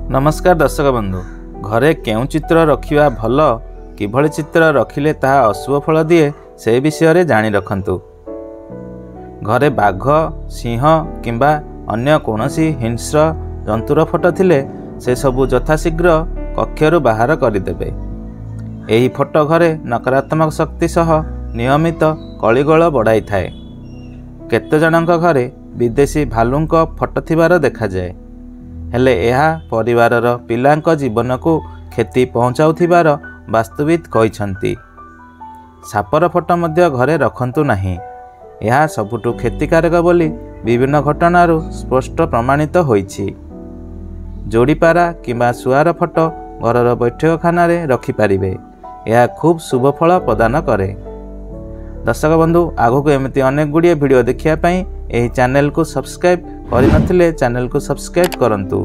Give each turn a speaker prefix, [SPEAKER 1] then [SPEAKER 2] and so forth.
[SPEAKER 1] नमस्कार दर्शक बंधु, घरे केउं चित्र रखिवा भल किभଳି चित्र रखिले ताहा अशुभ फल दिए से विषय जाणी रखंतु। घरे बाघ, सिंह किंबा अन्य कौनसी हिंस्र जंतुर फोटो थिले से सबु यथाशीघ्र कक्षरु बाहर करदेबे। एही फोटो घरे नकारात्मक शक्ति सह नियमित कलिगोल बढ़ाई थाए। केते जनक घरे विदेशी भालुंक फोटो थिबार देखा जाए, हेले यह परिवारर पिलांक जीवन को क्षति पहुँचाउथिबार वास्तुविद कहिसंती। सापर फोटो मध्य घरे रखंतु नाही, यह सबुठु क्षतिकारक बोली विभिन्न घटनारू स्पष्ट प्रमाणित होईछि। जोड़ीपारा किंबा सुआर फोटो घरर बैठक खाना रखिपारे, यह खूब शुभ फल प्रदान करे। दर्शक बंधु, आगक एमती अनेक गुड़िए वीडियो देखिया पई एही चैनल को सब्सक्राइब करनथिले चैनल को सब्सक्राइब करंतु।